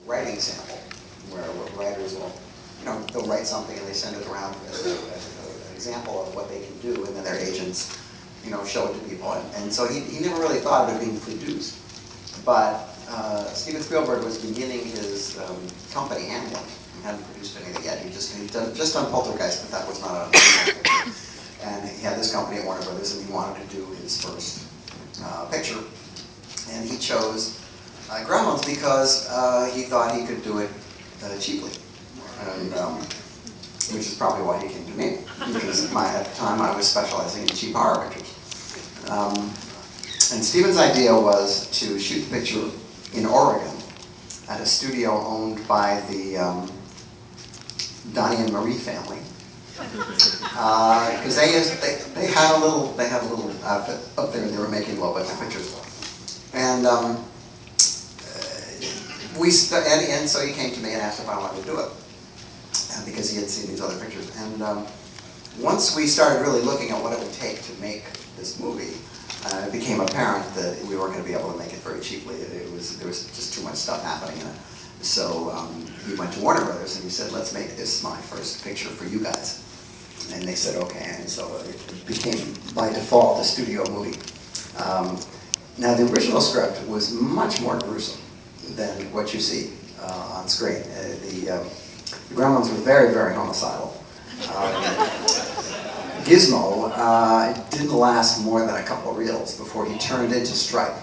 writing sample, where writers will, they'll write something and they send it around as an example of what they can do, and then their agents, show it to people. And so he never really thought of it being produced. But Steven Spielberg was beginning his company, Amblin. He hadn't produced anything yet. He'd just done Poltergeist, but that was not a picture. And he had this company at Warner Brothers, and he wanted to do his first picture. And he chose Gremlins because he thought he could do it cheaply. And, which is probably why he came to me, because at the time I was specializing in cheap horror pictures. And Steven's idea was to shoot the picture in Oregon at a studio owned by the Donnie and Marie family, because they had a little outfit up there. They were making low-budget pictures, and so he came to me and asked if I wanted to do it, because he had seen these other pictures. And once we started really looking at what it would take to make this movie, it became apparent that we weren't going to be able to make it very cheaply. There was just too much stuff happening in it. So he went to Warner Brothers and he said, "Let's make this my first picture for you guys." And they said, "Okay." And so it became, by default, a studio movie. Now, the original script was much more gruesome than what you see on screen. The Gremlins were very, very homicidal. Gizmo didn't last more than a couple of reels before he turned into Stripe.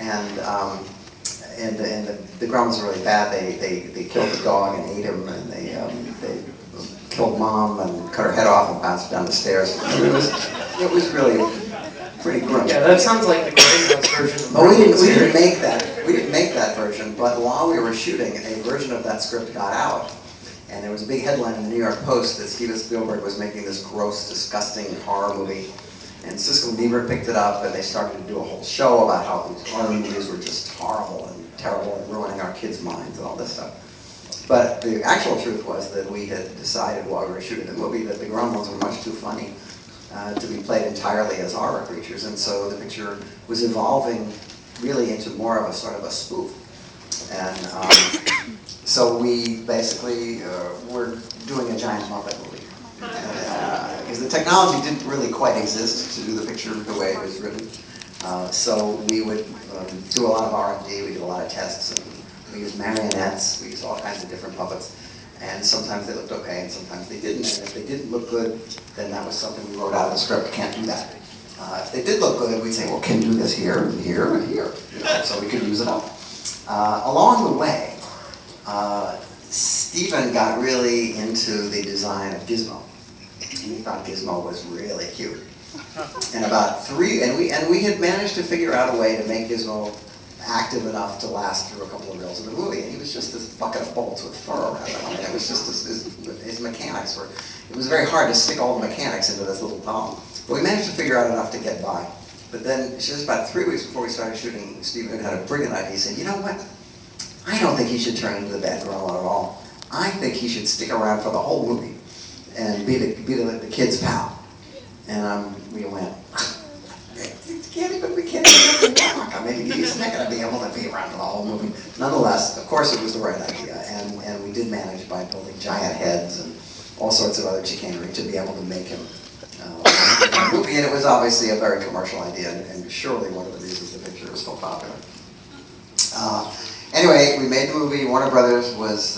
And the Gremlins were really bad. They killed the dog and ate him, and they killed Mom and cut her head off and bounced down the stairs. It was really pretty grim. Yeah, that sounds like the Gremlins version of But we didn't make that. We didn't make that version. But while we were shooting, a version of that script got out. And there was a big headline in the New York Post that Steven Spielberg was making this gross, disgusting horror movie. And Siskel and Ebert picked it up, and they started to do a whole show about how these horror movies were just horrible and terrible and ruining our kids' minds and all this stuff. But the actual truth was that we had decided while we were shooting the movie that the Gremlins were much too funny to be played entirely as horror creatures. And so the picture was evolving really into more of a sort of a spoof. And so we basically were doing a giant Muppet movie. Because the technology didn't really quite exist to do the picture the way it was written. So we would do a lot of R&D, we did a lot of tests, and we used marionettes, we used all kinds of different puppets. And sometimes they looked okay, and sometimes they didn't. And if they didn't look good, then that was something we wrote out of the script, can't do that. If they did look good, we'd say, well, can do this here, and here, and here. So we could use it up. Along the way, Steven got really into the design of Gizmo. And he thought Gizmo was really cute. And we had managed to figure out a way to make Gizmo active enough to last through a couple of reels of the movie. And he was just this bucket of bolts with fur around him. I mean, it was just his mechanics were, it was very hard to stick all the mechanics into this little doll. But we managed to figure out enough to get by. But then, just about 3 weeks before we started shooting, Steven had a brilliant idea. He said, "You know what? I don't think he should turn into the bad gremlin at all. I think he should stick around for the whole movie and be the kid's pal." And we went, we can't even walk. I mean, he's not going to be able to be around for the whole movie. Nonetheless, of course, it was the right idea, and we did manage by building giant heads and all sorts of other chicanery to be able to make him a movie. And it was obviously a very commercial idea, and surely one of the reasons the picture was so popular. Anyway, we made the movie. Warner Brothers was,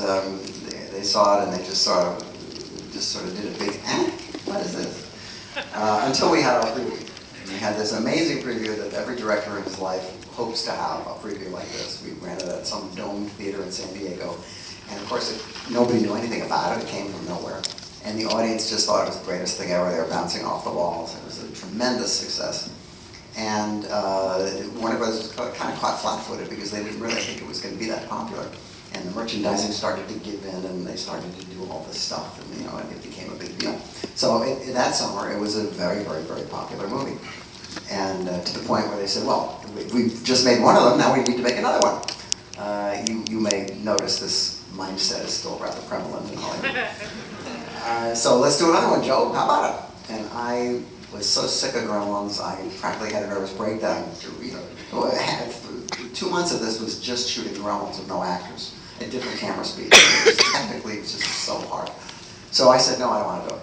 they saw it and they just sort of did a big, what is this? Until we had our preview. We had this amazing preview that every director in his life hopes to have, a preview like this. We ran it at some domed theater in San Diego. And of course, nobody knew anything about it. It came from nowhere. And the audience just thought it was the greatest thing ever. They were bouncing off the walls. It was a tremendous success. And Warner Brothers was kind of caught flat-footed because they didn't really think it was going to be that popular. And the merchandising started to give in, and they started to do all this stuff, and it became a big deal. So that summer, it was a very, very, very popular movie. And to the point where they said, well, we've just made one of them, now we need to make another one. You may notice this mindset is still rather prevalent in Hollywood. So let's do another one, Joe, how about it? And I was so sick of Gremlins, I practically had a nervous breakdown. 2 2 months of this was just shooting Gremlins with no actors at different camera speeds. Technically, it was just so hard. So I said, no, I don't want to do it.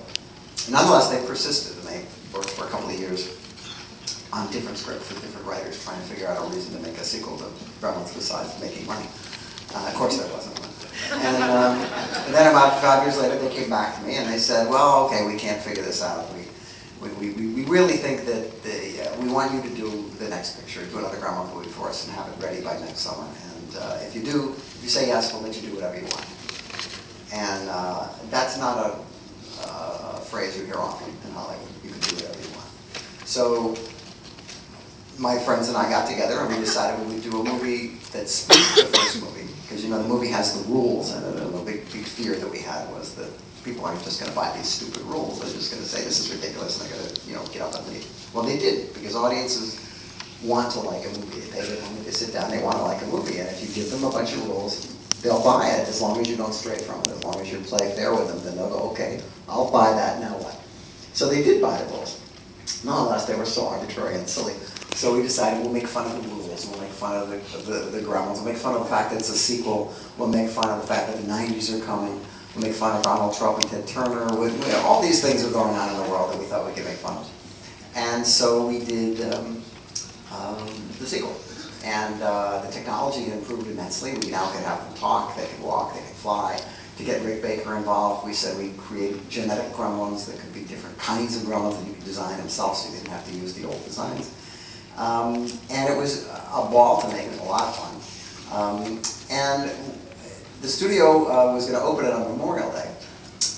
Nonetheless, they persisted, and they worked for a couple of years on different scripts with different writers, trying to figure out a reason to make a sequel to Gremlins besides making money. Of course, there wasn't one. And then about 5 years later, they came back to me and they said, well, okay, we can't figure this out. We really think that we want you to do the next picture, do another Gremlins movie for us and have it ready by next summer. And if you say yes, we'll let you do whatever you want. And that's not a phrase you hear often in Hollywood. You can do whatever you want. So my friends and I got together and we decided we would do a movie that spoofed the first movie. Because the movie has the rules in it, and the big fear that we had was that people aren't just going to buy these stupid rules. They're just going to say this is ridiculous, and they're going to get up and leave. Well, they did, because audiences want to like a movie. They sit down, they want to like a movie, and if you give them a bunch of rules, they'll buy it as long as you don't stray from it. As long as you play fair with them, then they'll go, okay, I'll buy that. Now what? So they did buy the rules. Nonetheless, they were so arbitrary and silly. So we decided we'll make fun of the rules, we'll make fun of the Gremlins, we'll make fun of the fact that it's a sequel, we'll make fun of the fact that the 90s are coming, we'll make fun of Donald Trump and Ted Turner, all these things are going on in the world that we thought we could make fun of. And so we did the sequel. And the technology had improved immensely. We now can have them talk, they can walk, they can fly. To get Rick Baker involved, we said we created genetic Gremlins that could be different kinds of Gremlins that you could design himself so you didn't have to use the old designs. And it was a ball to make, it was a lot of fun. And the studio was going to open it on Memorial Day.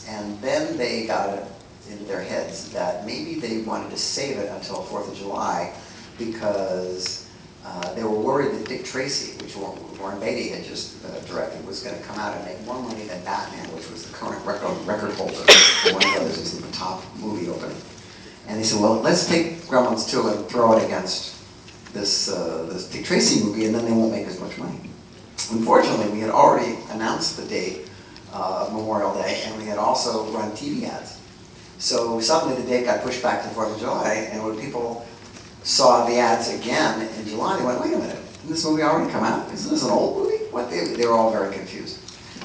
And then they got it into their heads that maybe they wanted to save it until 4th of July because they were worried that Dick Tracy, which Warren Beatty had just directed, was going to come out and make more money than Batman, which was the current record holder. Warner Brothers was the top movie opening. And they said, well, let's take Gremlins 2 and throw it against this Dick Tracy movie, and then they won't make as much money. Unfortunately, we had already announced the date of Memorial Day, and we had also run TV ads. So suddenly the date got pushed back to 4th of July, and when people saw the ads again in July, they went, wait a minute, didn't this movie already come out? Isn't this an old movie? What? They were all very confused.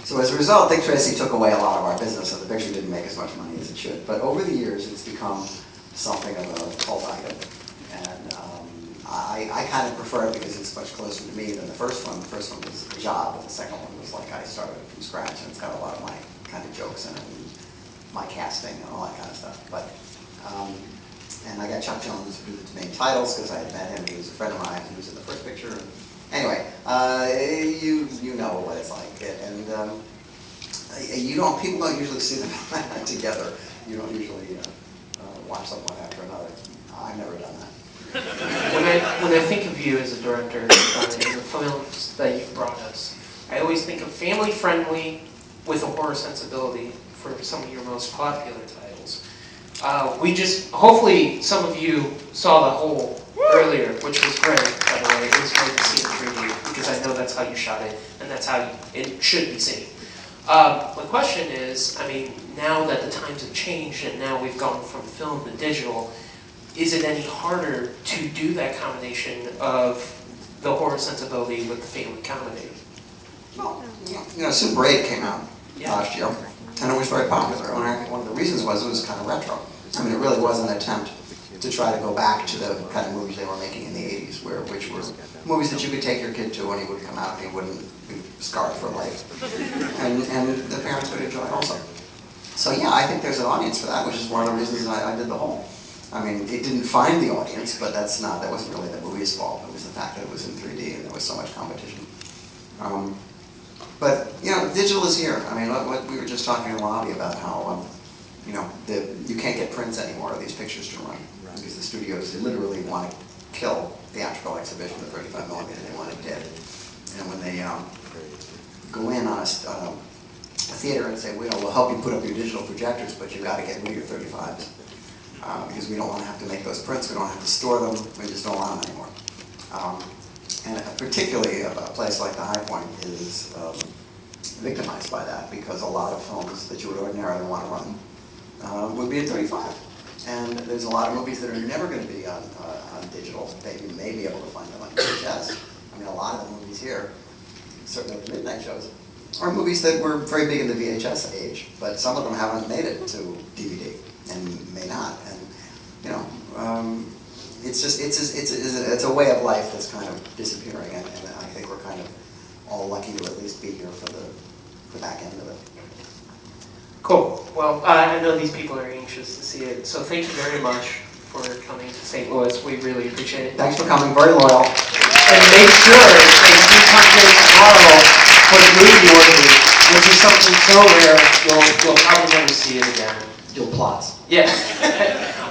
So as a result, Dick Tracy took away a lot of our business, and the picture didn't make as much money as it should. But over the years, it's become something of a cult item. And I kind of prefer it because it's much closer to me than the first one. The first one was a job, and the second one was like I started from scratch, and it's got a lot of my kind of jokes in it, and my casting and all that kind of stuff. But and I got Chuck Jones to do the main titles because I had met him. He was a friend of mine. He was in the first picture. And anyway, you know what it's like, and people don't usually see them together. You don't usually watch someone after another. I've never done that. When I think of you as a director and the films that you've brought us, I always think of family-friendly with a horror sensibility for some of your most popular titles. Hopefully some of you saw The Hole earlier, which was great, by the way. It was great to see in 3D, because I know that's how you shot it, and that's how it should be seen. My question is, I mean, now that the times have changed and now we've gone from film to digital, is it any harder to do that combination of the horror sensibility with the family comedy? Well, Super 8 came out last year, and it was very popular. And I think one of the reasons was it was kind of retro. I mean, it really was an attempt to try to go back to the kind of movies they were making in the 80s, which were movies that you could take your kid to and he would come out and he wouldn't be scarred for life. And the parents would enjoy it also. So yeah, I think there's an audience for that, which is one of the reasons I did The Hole. I mean, it didn't find the audience, but that wasn't really the movie's fault. It was the fact that it was in 3D and there was so much competition. But, digital is here. I mean, what we were just talking in the lobby about how, you can't get prints anymore of these pictures to run. Because the studios literally want to kill theatrical exhibition of 35 millimeter. They want it dead. And when they go in on a theater and say, we'll help you put up your digital projectors, but you've got to get rid of your 35s. Because we don't want to have to make those prints, we don't have to store them, we just don't want them anymore. And particularly a place like the High Point is victimized by that, because a lot of films that you would ordinarily want to run would be at 35. And there's a lot of movies that are never going to be on digital. You may be able to find them on VHS, I mean, a lot of the movies here, certainly the midnight shows, are movies that were very big in the VHS age, but some of them haven't made it to DVD and may not. And you know, it's just it's a way of life that's kind of disappearing, and I think we're kind of all lucky to at least be here for the back end of it. Cool. Well, I know these people are anxious to see it, so thank you very much for coming to St. Louis. We really appreciate it. Thanks for coming. Very loyal. And make sure that you come here tomorrow for the movie orgy, which is something so rare you'll probably never see it again. Dual plots. Yeah.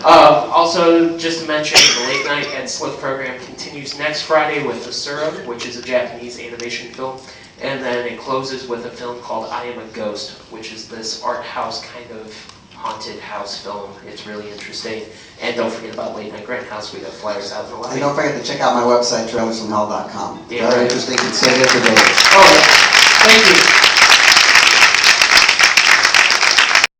Also, just to mention, the Late Night at SLIFF program continues next Friday with The Syrup, which is a Japanese animation film. And then it closes with a film called I Am a Ghost, which is this art house kind of haunted house film. It's really interesting. And don't forget about Late Night Grindhouse. We got flyers out in the lobby. And don't forget to check out my website, trailersfromhell.com. Yeah, Very right. interesting. Consider it for days. Oh, yeah. Thank you.